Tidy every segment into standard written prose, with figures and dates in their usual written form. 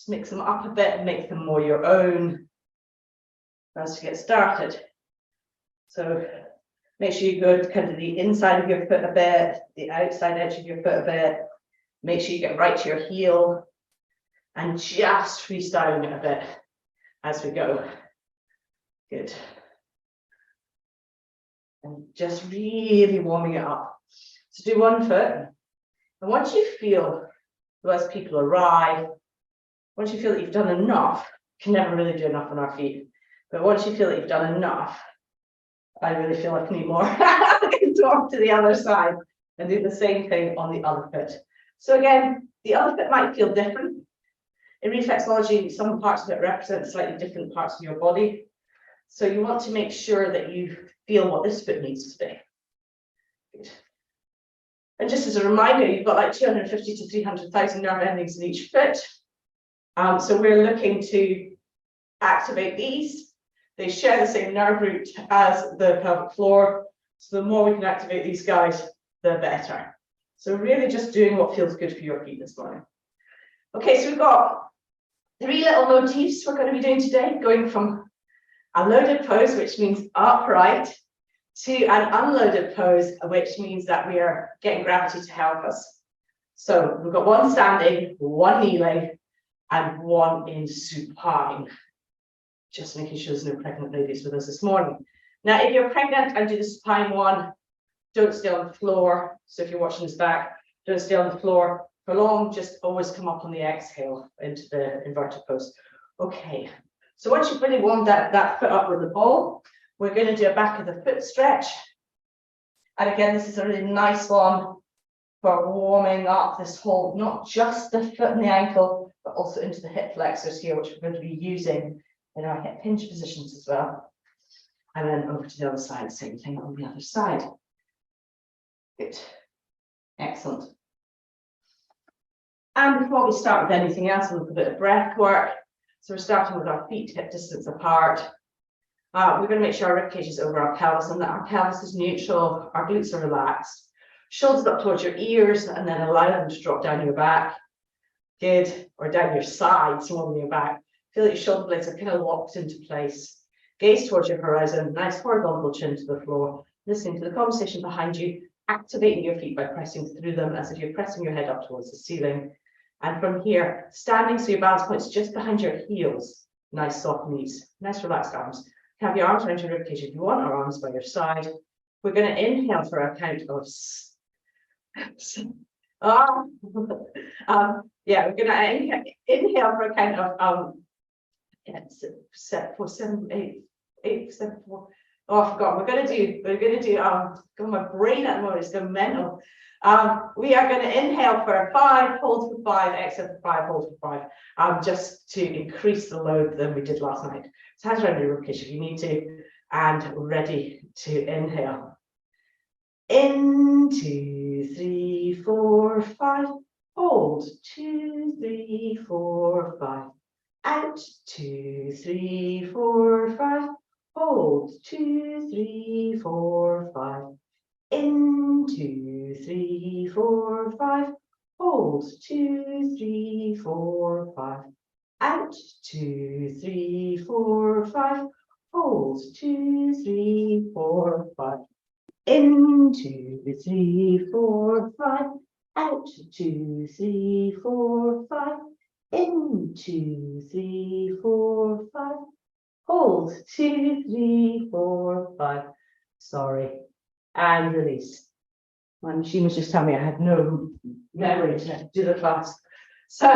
Just mix them up a bit, make them more your own as you get started. So make sure you go to kind of the inside of your foot a bit, the outside edge of your foot a bit. Make sure you get right to your heel and just freestyling it a bit as we go. Good. And just really warming it up. So do one foot. And once you feel, as people arrive, once you feel that you've done enough, you can never really do enough on our feet. But once you feel that you've done enough, I really feel like I need more. I can talk to the other side and do the same thing on the other foot. So again, the other foot might feel different. In reflexology, some parts of it represent slightly different parts of your body. So you want to make sure that you feel what this foot needs to be. Good. And just as a reminder, you've got like 250 to 300,000 nerve endings in each foot. So we're looking to activate these. They share the same nerve root as the pelvic floor. So the more we can activate these guys, the better. So really just doing what feels good for your feet this morning. Okay, so we've got 3 little motifs we're going to be doing today, going from a loaded pose, which means upright, to an unloaded pose, which means that we are getting gravity to help us. So we've got one standing, one kneeling, and one in supine. Just making sure there's no pregnant ladies with us this morning. Now, if you're pregnant and do the supine one, don't stay on the floor. So if you're watching this back, don't stay on the floor for long, just always come up on the exhale into the inverted pose. Okay, so once you've really warmed that foot up with the ball, we're going to do a back of the foot stretch. And again, this is a really nice one for warming up this whole, not just the foot and the ankle, but also into the hip flexors here, which we're going to be using in our hip hinge positions as well. And then over to the other side, same thing on the other side. Good. Excellent. And before we start with anything else, we'll look a bit of breath work. So we're starting with our feet hip distance apart. We're going to make sure our rib cage is over our pelvis and that our pelvis is neutral, our glutes are relaxed. Shoulders up towards your ears and then allow them to drop down your back. Good. Or down your sides, more than your back. Feel that your shoulder blades are kind of locked into place. Gaze towards your horizon, nice horizontal chin to the floor. Listening to the conversation behind you, activating your feet by pressing through them as if you're pressing your head up towards the ceiling. And from here, standing so your balance point's just behind your heels. Nice soft knees, nice relaxed arms. Have your arms around your ribcage if you want, or arms by your side. We're going to inhale for a count of we're going to inhale for a count of 7, 8, 7, 4. Oh, I forgot. We're going to do my brain at the moment is going mental. We are going to inhale for 5, hold for 5, exhale for 5, hold for 5, just to increase the load than we did last night. So hands around your ribcage if you need to, and ready to inhale. In 2, 3, 4, 5. Hold 2, 3, 4, 5. Out 2, 3, 4, 5. Hold 2, 3, 4, 5. In 2, 3, 4, 5. Hold 2, 3, 4, 5. Out 2, 3, 4, 5. Hold 2, 3, 4, 5. In 2, 3, 4, 5. Out 2, 3, 4, 5. In 2, 3, 4, 5. Hold 2, 3, 4, 5. Sorry. And release. My machine was just telling me I had no memory to do the class. So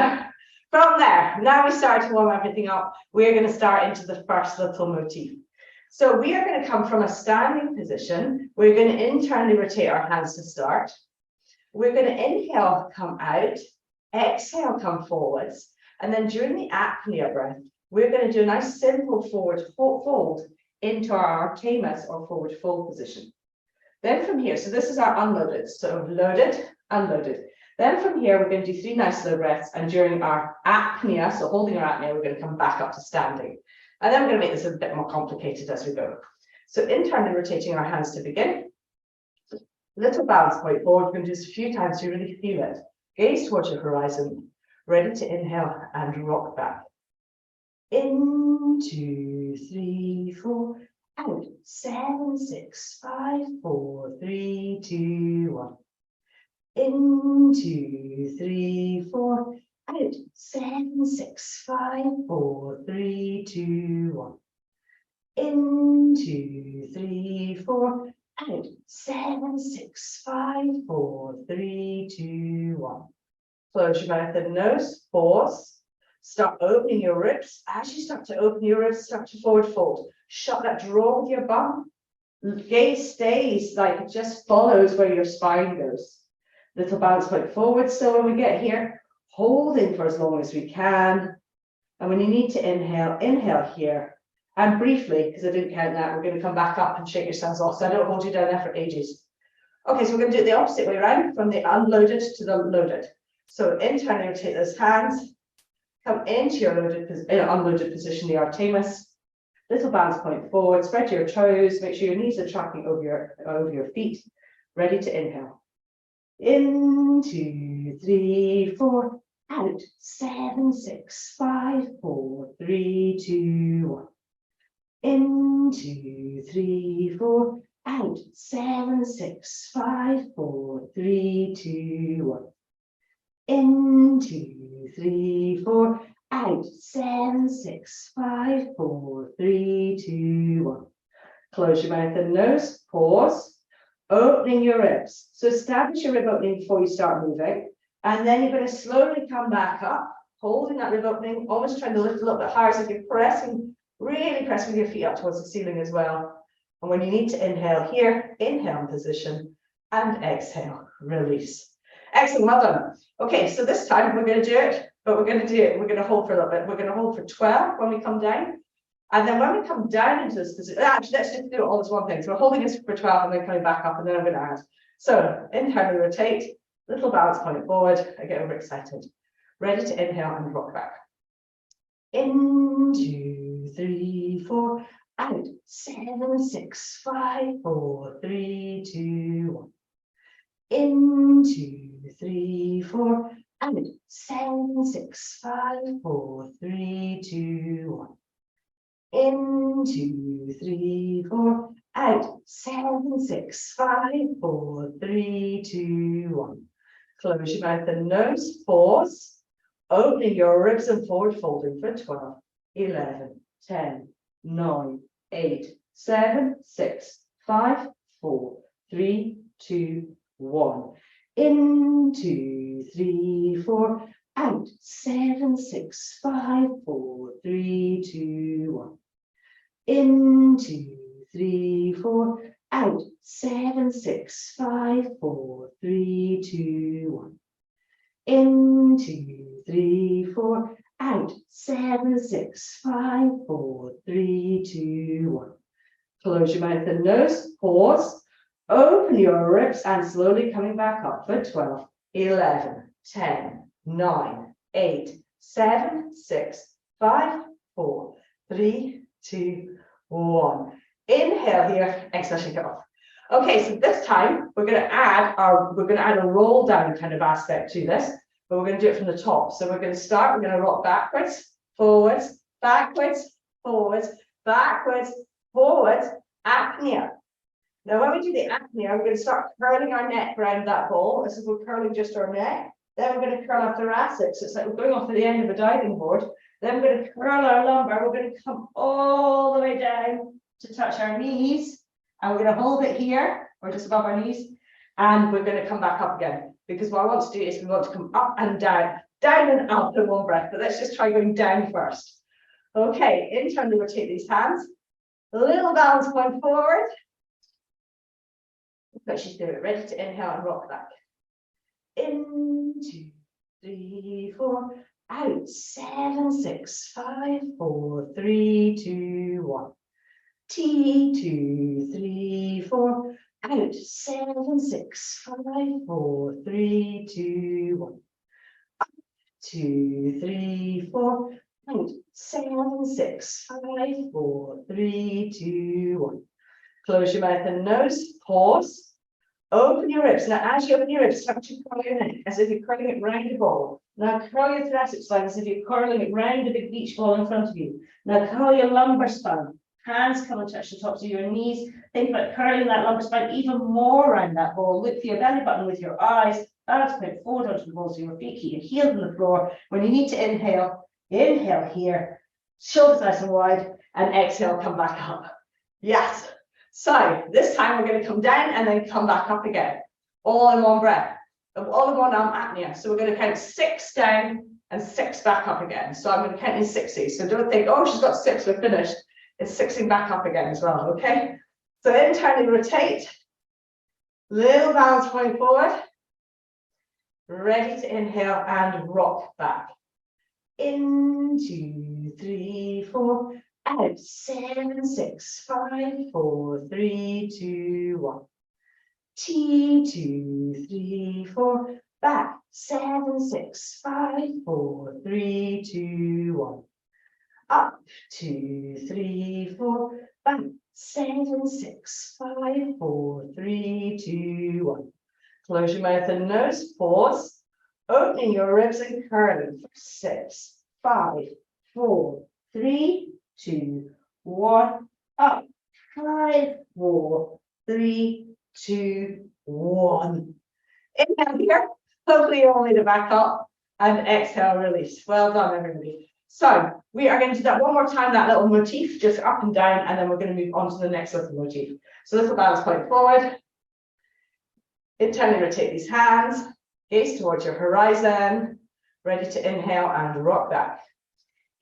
from there, now we start to warm everything up. We're going to start into the first little motif. So we are going to come from a standing position. We're going to internally rotate our hands to start. We're going to inhale, come out, exhale, come forwards. And then during the apnea breath, we're going to do a nice simple forward fold into our Artemis or forward fold position. Then from here, so this is our unloaded, so loaded, unloaded. Then from here, we're going to do 3 nice slow breaths. And during our apnea, so holding our apnea, we're going to come back up to standing. And then we're going to make this a bit more complicated as we go. So internally rotating our hands to begin. Little balance point forward. We're going to do this a few times so you really feel it. Gaze towards your horizon. Ready to inhale and rock back. In, 2, 3, 4, out, 7, 6, 5, 4, 3, 2, 1. In, 2, 3, 4, out, 7, 6, 5, 4, 3, 2, 1. In, 2, 3, 4, out, 7, 6, 5, 4, 3, 2, 1. Close your mouth and nose, pause. Start opening your ribs. As you start to open your ribs, start to forward fold. Shut that draw with your bum. Gaze stays like it just follows where your spine goes. Little bounce point forward. So when we get here, holding for as long as we can. And when you need to inhale, inhale here. And briefly, because I didn't count that, we're going to come back up and shake yourselves off. So I don't hold you down there for ages. Okay, so we're going to do it the opposite way around, from the unloaded to the loaded. So internally rotate those hands. Come into your unloaded position, the Artemis. Little bounce point forward, spread your toes, make sure your knees are tracking over your feet. Ready to inhale. In, 2, 3, 4, out, 7, 6, 5, 4, 3, 2, 1. In, 2, 3, 4, out, 7, 6, 5, 4, 3, 2, 1. In, 2, 3, 4, out, 7, 6, 5, 4, 3, 2, 1. Close your mouth and nose, pause, opening your ribs. So establish your rib opening before you start moving, and then you're going to slowly come back up, holding that rib opening, almost trying to lift a little bit higher, so you're pressing, really pressing your feet up towards the ceiling as well. And when you need to inhale here, inhale in position, and exhale, release. Excellent, well done. Okay, so this time we're going to do it, but we're going to hold for a little bit. We're going to hold for 12 when we come down. And then when we come down into this position, actually, let's just do it all as one thing. So we're holding this for 12 and then coming back up, and then I'm going to add. So internally rotate, little balance point forward. I get overexcited. Ready to inhale and rock back. In, 2, 3, 4, out, 7, 6, 5, 4, 3, 2, 1. In, 2, 3, 4, out, 7, 6, 5, 4, 3, 2, 1. In, 2, 3, 4, out, 7, 6, 5, 4, 3, 2, 1. Close your mouth and nose, pause, opening your ribs and forward folding for 12, 11, 10, 9, 8, 7, 6, 5, 4, 3, 2, 1. In, 2, 3, 4, out, 7, 6, 5, 4, 3, 2, 1. In, 2, 3, 4, out, 7, 6, 5, 4, 3, 2, 1. In, 2, 3, 4, out, 7, 6, 5, 4, 3, 2, 1. Close your mouth and nose, pause, open your ribs, and slowly coming back up for 12, 11, 10, 9, 8, 7, 6, 5, 4, 3, 2, 1. Inhale here, exhale, shake it off. Okay, so this time we're going to add a roll down kind of aspect to this, but we're going to do it from the top. So we're going to rock backwards, forwards, backwards, forwards, backwards, forwards, apnea. Now when we do the apnea, we're going to start curling our neck around that ball. This is we're curling just our neck. Then we're going to curl our thoracic. So it's like we're going off to the end of a diving board. Then we're going to curl our lumbar. We're going to come all the way down to touch our knees. And we're going to hold it here, or just above our knees. And we're going to come back up again. Because what I want to do is we want to come up and down and up in one breath. But let's just try going down first. Okay, internally rotate these hands. A little balance point forward. Let's just do it. Ready to inhale and rock back. In, 2, 3, 4. Out, 7, 6, 5, 4, 3, 2, 1. T, 2, 3, 4. Out, 7, 6, 5, 4, 3, 2, 1. Up, 2, 3, 4. Out, 7, 6, 5, 4, 3, 2, 1. Close your mouth and nose, pause. Open your ribs. Now, as you open your ribs, start to curl your neck as if you're curling it round the ball. Now curl your thoracic spine as if you're curling it round a big beach ball in front of you. Now curl your lumbar spine. Hands come and touch the tops of your knees. Think about curling that lumbar spine even more around that ball. Look for your belly button with your eyes. Balance point forward onto the balls of your feet. Keep your heels on the floor. When you need to inhale, inhale here. Shoulders nice and wide. And exhale, come back up. Yes. So this time we're going to come down and then come back up again. All in one breath. All in one arm apnea. So we're going to count 6 down and 6 back up again. So I'm going to count in 60s. So don't think, oh, she's got 6, we're finished. It's 6ing back up again as well, okay? So internally rotate. Little balance point forward. Ready to inhale and rock back. In, 2, 3, 4. Out, 7, 6, 5, 4, 3, 2, 1. T, 2, 3, 4. Back, 7, 6, 5, 4, 3, 2, 1. Up, 2, 3, 4. Back, 7, 6, 5, 4, 3, 2, 1. Close your mouth and nose. Pause. Opening your ribs and curling. 6, 5, 4, 3, 2, 1. Up. 5, 4, 3, 2, 1. Inhale here. Hopefully you're only to back up. And exhale, release. Well done, everybody. So we are going to do that one more time, that little motif, just up and down, and then we're going to move on to the next little motif. So little balance point forward. Internally rotate these hands. Gaze towards your horizon. Ready to inhale and rock back.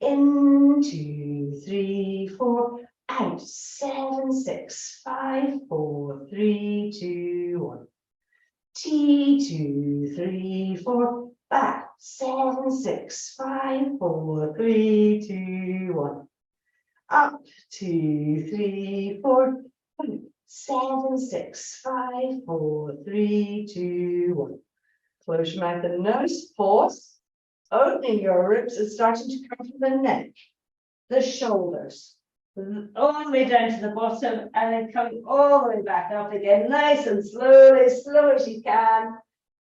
In, 2, 3, 4. Out, 7, 6, 5, 4, 3, 2, 1. T, 2, 3, 4. Back, 7, 6, 5, 4, 3, 2, 1. Up, 2, 3, 4. 7, 6, 5, 4, 3, 2, 1. Close your mouth and nose. Pause. Opening your ribs and starting to come from the neck, the shoulders, all the way down to the bottom, and then coming all the way back up again, nice and slowly, as slow as you can.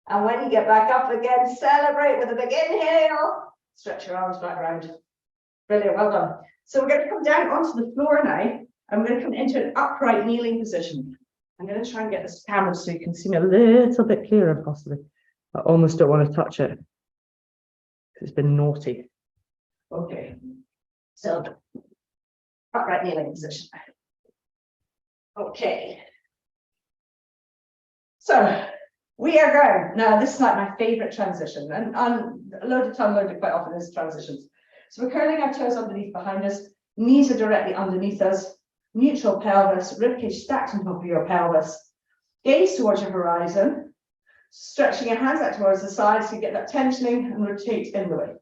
And when you get back up again, celebrate with a big inhale. Stretch your arms back around. Brilliant, well done. So we're going to come down onto the floor now. I'm going to come into an upright kneeling position. I'm going to try and get this camera so you can see me a little bit clearer, possibly. I almost don't want to touch it. It's been naughty. Okay. So, upright kneeling position. Okay. So, we are going. Now, this is like my favorite transition, and loaded to unloaded quite often is transitions. So, we're curling our toes underneath behind us, knees are directly underneath us, neutral pelvis, ribcage stacked on top of your pelvis, gaze towards your horizon, stretching your hands out towards the side so you get that tensioning and rotate in the way.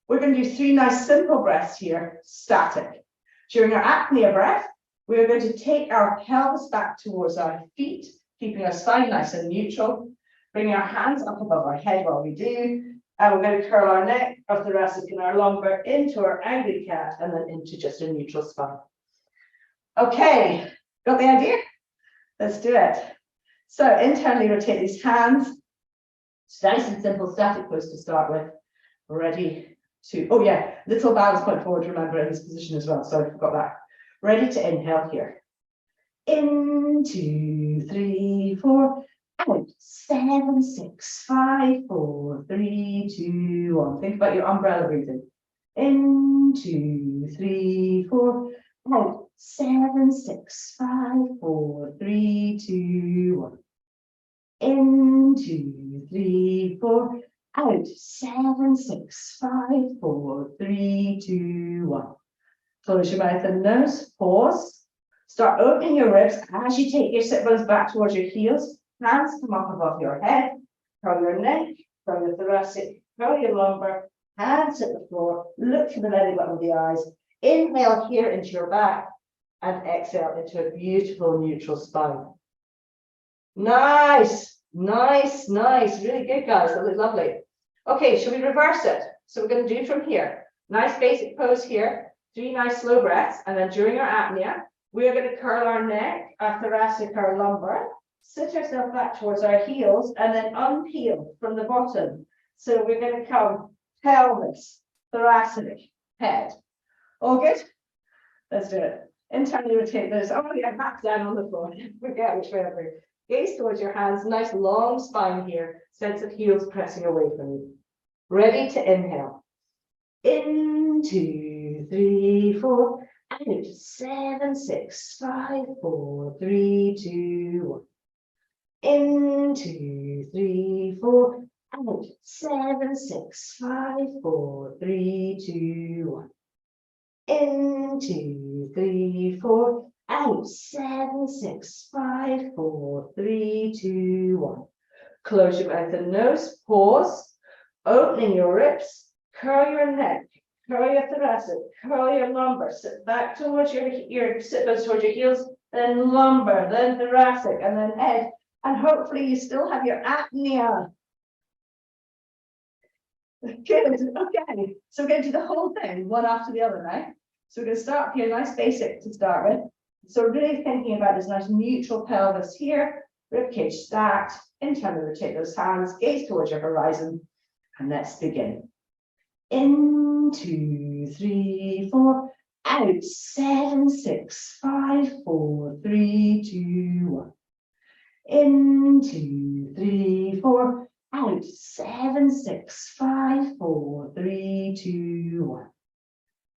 We're going to do 3 nice simple breaths here, static. During our apnea breath, we're going to take our pelvis back towards our feet, keeping our spine nice and neutral, bringing our hands up above our head while we do, and we're going to curl our neck, our thoracic and our lumbar into our angry cat and then into just a neutral spine. Okay, got the idea? Let's do it. So internally rotate these hands. It's nice and simple static pose to start with. Ready to, oh yeah, little balance point forward, remember, in this position as well. So I forgot that. Ready to inhale here. In, 2, 3, 4. Out, 7, 6, 5, 4, 3, 2, 1. Think about your umbrella breathing. In, 2, 3, 4. Out, 7, 6, 5, 4, 3, 2, 1. In, 2, 3, 4. Out, 7, 6, 5, 4, 3, 2, 1. Close your mouth and nose. Pause. Start opening your ribs as you take your sit bones back towards your heels. Hands come up above your head. Curl your neck, curl your thoracic, curl your lumbar. Hands hit the floor. Look for the belly button of the eyes. Inhale here into your back and exhale into a beautiful neutral spine. Nice, nice, nice. Really good, guys. That looks lovely. Okay, shall we reverse it? So we're going to do from here. Nice basic pose here. 3 nice slow breaths. And then during our apnea, we are going to curl our neck, our thoracic, our lumbar. Sit ourselves back towards our heels and then unpeel from the bottom. So we're going to come pelvis, thoracic, head. All good? Let's do it. Internally rotate this. Oh, yeah, back down on the floor. Forget which way over. Gaze towards your hands. Nice long spine here. Sense of heels pressing away from you. Ready to inhale. In, 2, 3, 4. Out. 7, 6, 5, 4, 3, 2, 1. In, 2, 3, 4. Out. 7, 6, 5, 4, 3, 2, 1. In, 2, 3, 4. Out. 7, 6, 5, 4, 3, 2, 1. Close your mouth and nose. Pause. Opening your ribs. Curl your neck. Curl your thoracic. Curl your lumbar. Sit back towards your sit bones towards your heels. Then lumbar. Then thoracic. And then head. And hopefully you still have your apnea. Good. Okay. So we're going to do the whole thing one after the other now. So we're going to start here, nice basic to start with. So really thinking about this nice neutral pelvis here, ribcage stacked, internally rotate those hands, gaze towards your horizon, and let's begin. In, 2, 3, 4, out, 7, 6, 5, 4, 3, 2, 1. In, 2, 3, 4, out, 7, 6, 5, 4, 3, 2, 1.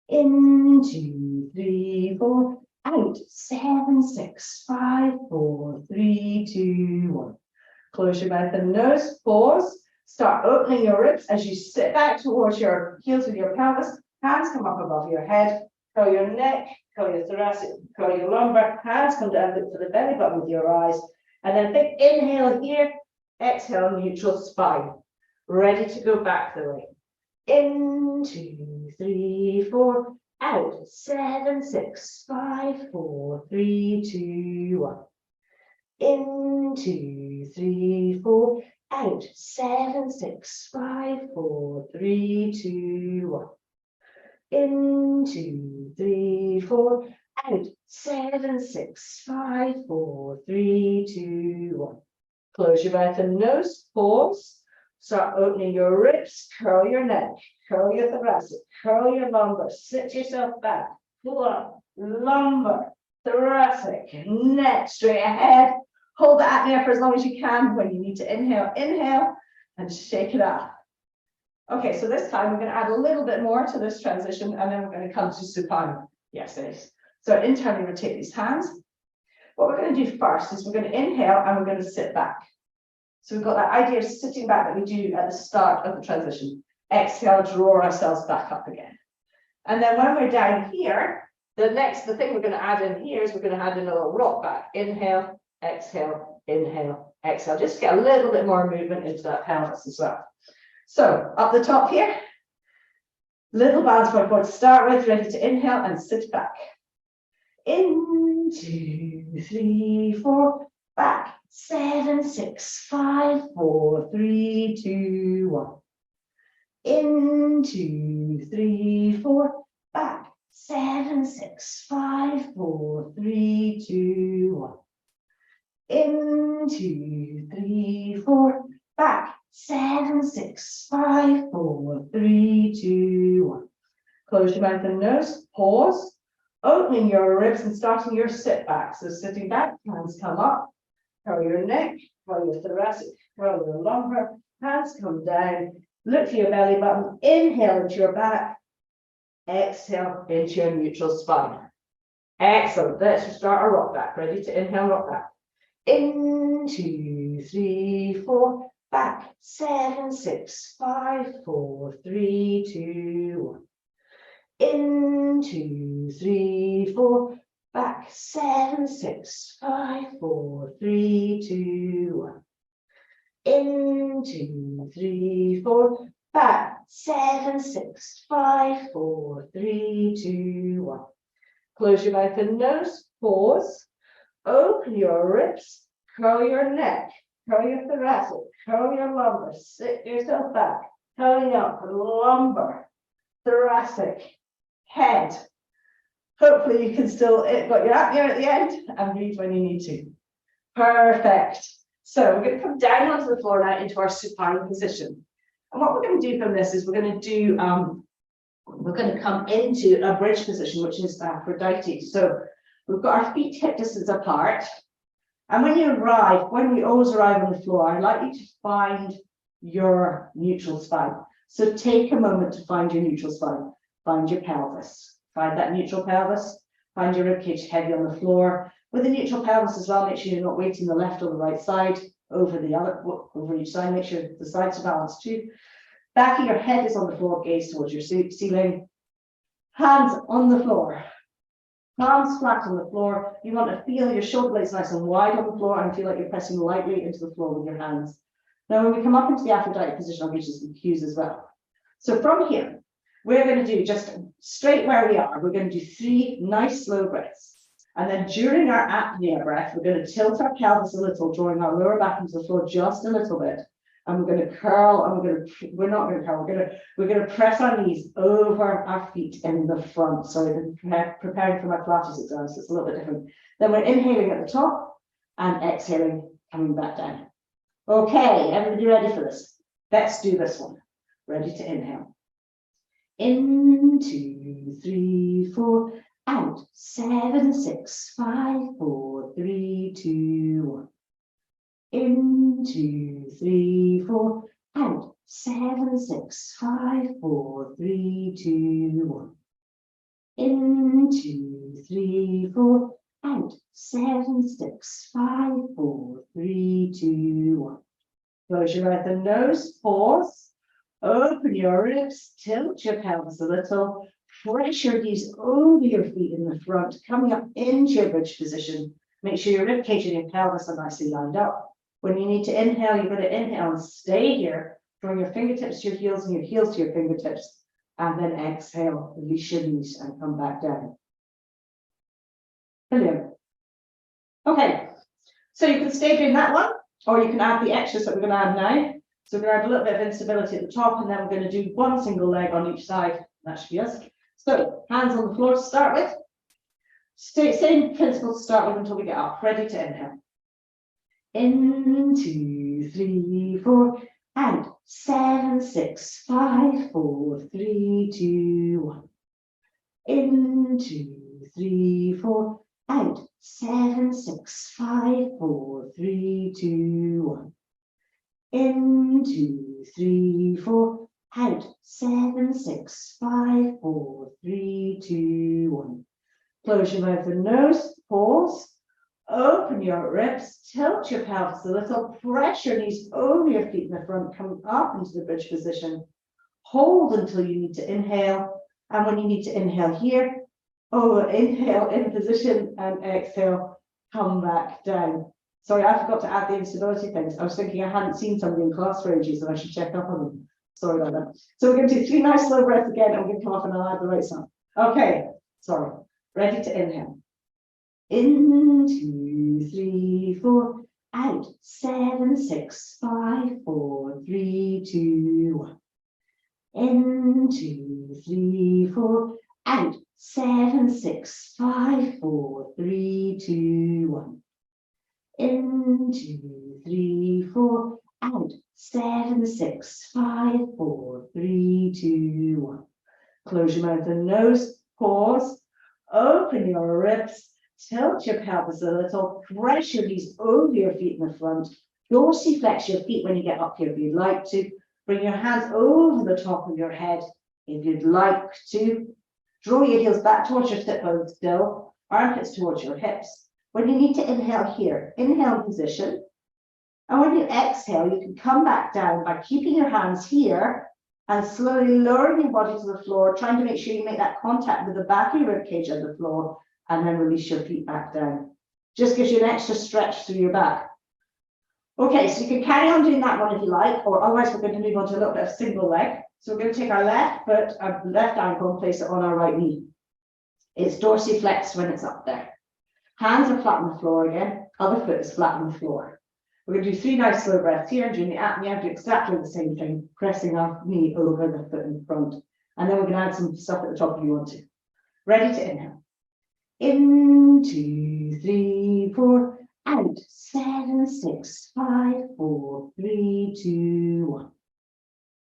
In, 2, 3, 4, out, 7, 6, 5, 4, 3, 2, 1. Close your mouth and nose, pause, start opening your ribs as you sit back towards your heels with your pelvis, hands come up above your head, curl your neck, curl your thoracic, curl your lumbar, hands come down, look for the belly button with your eyes, and then big inhale here, exhale, neutral spine, ready to go back the way. In, 2, 3, 4, out, 7, 6, 5, 4, 3, 2, 1. In, 2, 3, 4, out, 7, 6, 5, 4, 3, 2, 1. In, 2, 3, 4, out, 7, 6, 5, 4, 3, 2, 1. Close your mouth and nose, pause. Start opening your ribs, curl your neck, curl your thoracic, curl your lumbar, sit yourself back, pull up, lumbar, thoracic, neck straight ahead. Hold that there for as long as you can. When you need to inhale, inhale and shake it up. Okay, so this time we're going to add a little bit more to this transition and then we're going to come to supine. Yes, it is. So internally rotate these hands. What we're going to do first is we're going to inhale and we're going to sit back. So we've got that idea of sitting back that we do at the start of the transition. Exhale, draw ourselves back up again. And then when we're down here, the thing we're going to add in here is we're going to add in a little rock back. Inhale, exhale, inhale, exhale. Just get a little bit more movement into that pelvis as well. So up the top here, little balance point forward to start with, ready to inhale and sit back. In, 2, 3, 4, back. 7, 6, 5, 4, 3, 2, 1. In, 2, 3, 4, back. 7, 6, 5, 4, 3, 2, 1. In, 2, 3, 4, back. 7, 6, 5, 4, 3, 2, 1. Close your mouth and nose, pause, opening your ribs and starting your sit back. So sitting back, hands come up. Curl your neck, curl your thoracic, curl your lumbar, hands come down, look for your belly button, inhale into your back, exhale into your neutral spine. Excellent, let's start our rock back, ready to inhale, rock back. In, 2, 3, 4, back, 7, 6, 5, 4, 3, 2, 1. In, 2, 3, 4, back, 7, 6, 5, 4, 3, 2, 1. In, 2, 3, 4, back, 7, 6, 5, 4, 3, 2, 1. Close your mouth and nose, pause, open your ribs, curl your neck, curl your thoracic, curl your lumbar, sit yourself back, curling up, lumbar, thoracic, head. Hopefully you can still got your apnea at the end and breathe when you need to. Perfect. So we're going to come down onto the floor now into our supine position. And what we're going to do from this is we're going to come into a bridge position, which is Aphrodite. So we've got our feet hip distance apart. And when we always arrive on the floor, I'd like you to find your neutral spine. So take a moment to find your neutral spine. Find your pelvis. Find that neutral pelvis. Find your ribcage heavy on the floor. With the neutral pelvis as well, make sure you're not weighting the left or the right side over each side. Make sure the sides are balanced too. Back of your head is on the floor, gaze towards your ceiling. Hands on the floor. Palms flat on the floor. You want to feel your shoulder blades nice and wide on the floor and feel like you're pressing lightly into the floor with your hands. Now, when we come up into the Aphrodite position, I'll give you some cues as well. So from here, we're going to do just straight where we are. We're going to do 3 nice slow breaths. And then during our apnea breath, we're going to tilt our pelvis a little, drawing our lower back into the floor just a little bit. And we're going to curl, and we're not going to curl, we're going to press our knees over our feet in the front. Sorry, preparing for my Pilates exam, so it's a little bit different. Then we're inhaling at the top and exhaling, coming back down. Okay, everybody ready for this? Let's do this one. Ready to inhale. In, 2, 3, 4, out. 7, 6, 5, 4, 3, 2, 1. In, 2, 3, 4, out. 7, 6, 5, 4, 3, 2, 1. In, 2, 3, 4, out. 7, 6, 5, 4, 3, 2, 1. Close your mouth and nose, pause, open your ribs, tilt your pelvis a little, press your knees over your feet in the front, coming up into your bridge position. Make sure your ribcage and your pelvis are nicely lined up. When you need to inhale, you're going to inhale and stay here, drawing your fingertips to your heels and your heels to your fingertips, and then exhale, release your knees and come back down. Brilliant. Okay, so you can stay doing that one, or you can add the extras that we're going to add now. So we're going to add a little bit of instability at the top, and then we're going to do one single leg on each side. That should be us. So hands on the floor to start with. Same principle to start with until we get up. Ready to inhale. In, 2, 3, 4, and 7, 6, 5, 4, 3, 2, 1. In, 2, 3, 4, and 7, 6, 5, 4, 3, 2, 1. In, 2, 3, 4, out. 7, 6, 5, 4, 3, 2, 1. Close your mouth and nose, pause, open your ribs, tilt your pelvis a little, press your knees over your feet in the front, coming up into the bridge position. Hold until you need to inhale, and when you need to inhale here, inhale in position and exhale, come back down. Sorry, I forgot to add the instability things. I was thinking I hadn't seen somebody in class for ages and I should check up on them. Sorry about that. So we're going to do 3 nice slow breaths again, and we're going to come off and I'll add the right sound. Okay, sorry. Ready to inhale. In, 2, 3, 4, out. 7, 6, 5, 4, 3, 2, 1. In, 2, 3, 4, out. 7, 6, 5, 4, 3, 2, 1. In, 2, 3, 4, out. 7, 6, 5, 4, 3, 2, 1. Close your mouth and nose, pause, open your ribs, tilt your pelvis a little, press your knees over your feet in the front, dorsiflex your feet when you get up here if you'd like to, bring your hands over the top of your head if you'd like to, draw your heels back towards your sit bones still, armpits towards your hips. When you need to inhale here, inhale in position, and when you exhale, you can come back down by keeping your hands here and slowly lowering your body to the floor, trying to make sure you make that contact with the back of your ribcage and the floor, and then release your feet back down. Just gives you an extra stretch through your back. Okay, so you can carry on doing that one if you like, or otherwise we're going to move on to a little bit of single leg. So we're going to take our left foot, our left ankle, and place it on our right knee. It's dorsiflexed when it's up there. Hands are flat on the floor again, other foot is flat on the floor. We're going to do 3 nice slow breaths here, and during the apnea, do exactly the same thing, pressing our knee over the foot in front. And then we're going to add some stuff at the top if you want to. Ready to inhale. In, 2, 3, 4, out. 7, 6, 5, 4, 3, 2, 1.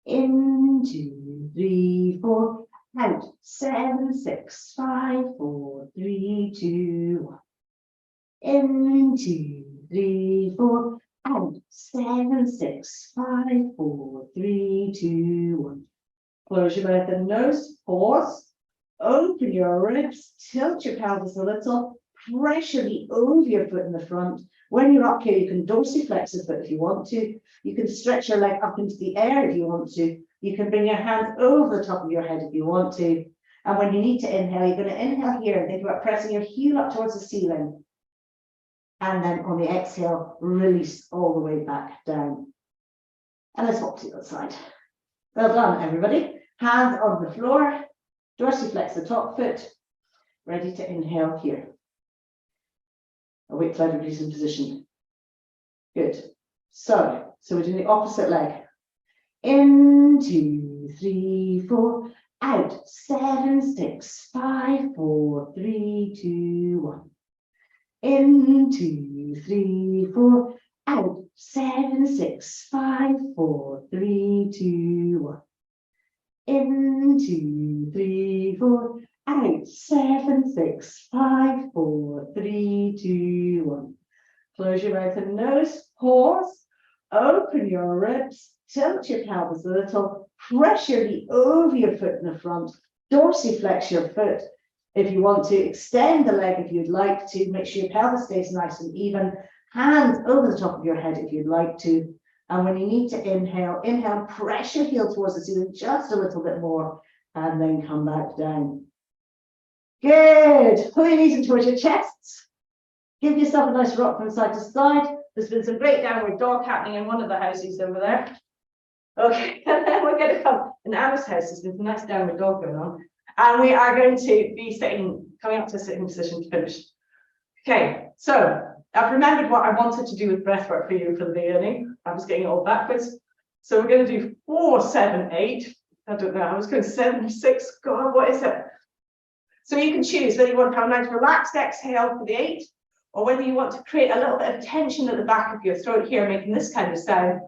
In, 2, 3, 4, out, 7, 6, 5, 4, 3, 2, 1. In, 2, 3, 4, out, 7, 6, 5, 4, 3, 2, 1. Close your mouth and nose, pause, open your ribs, tilt your pelvis a little, pressure the over your foot in the front. When you're up here, you can dorsiflex the foot if you want to. You can stretch your leg up into the air if you want to. You can bring your hands over the top of your head if you want to. And when you need to inhale, you're going to inhale here and think about pressing your heel up towards the ceiling. And then on the exhale, release all the way back down. And let's walk to the other side. Well done, everybody. Hands on the floor, dorsiflex the top foot, ready to inhale here. Awake, flat, releasing position. Good. So we're doing the opposite leg. In, 2, 3, 4, out, 7, 6, 5, 4, 3, 2, 1. In, 2, 3, 4, out, 7, 6, 5, 4, 3, 2, 1. In, 2, 3, 4, out, 7, 6, 5, 4, 3, 2, 1. Close your mouth and nose, pause, open your ribs, tilt your pelvis a little, pressure the over your foot in the front, dorsiflex your foot. If you want to, extend the leg if you'd like to, make sure your pelvis stays nice and even, hands over the top of your head if you'd like to. And when you need to inhale, inhale, pressure heel towards the ceiling just a little bit more, and then come back down. Good. Pull your knees in towards your chests. Give yourself a nice rock from side to side. There's been some great downward dog happening in one of the houses over there. Okay, and then we're going to come in Anna's house. There's been some nice downward dog going on. And we are going to be coming up to a sitting position to finish. Okay, so I've remembered what I wanted to do with breathwork for you for the beginning. I was getting it all backwards. So we're going to do 4, 7, 8. I don't know, I was going 7, 6. God, what is it? So you can choose whether you want to have a nice relaxed exhale for the 8, or whether you want to create a little bit of tension at the back of your throat here, making this kind of sound,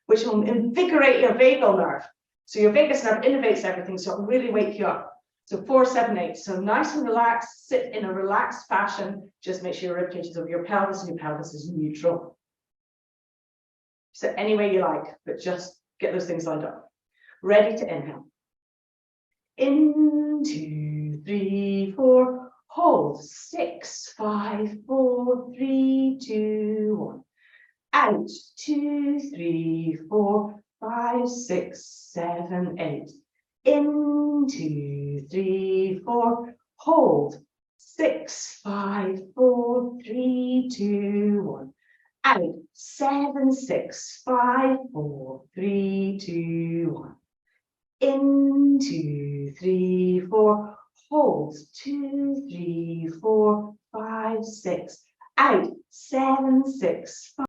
which will invigorate your vagal nerve. So your vagus nerve innervates everything, so it'll really wake you up. So 4, 7, 8. So nice and relaxed, sit in a relaxed fashion. Just make sure your rib cage is over your pelvis and your pelvis is neutral. So any way you like, but just get those things lined up. Ready to inhale. In, 2, 3, 4. Hold. 6, 5, 4, 3, 2, 1. Out. 2, 3, 4, 5, 6, 7, 8. In, 2, 3, 4. Hold. 6, 5, 4, 3, 2, 1. Out. 7, 6, 5, 4, 3, 2, 1. In, 2, 3, 4. Hold. 2, 3, 4, 5, 6. Out. 7, 6, 5.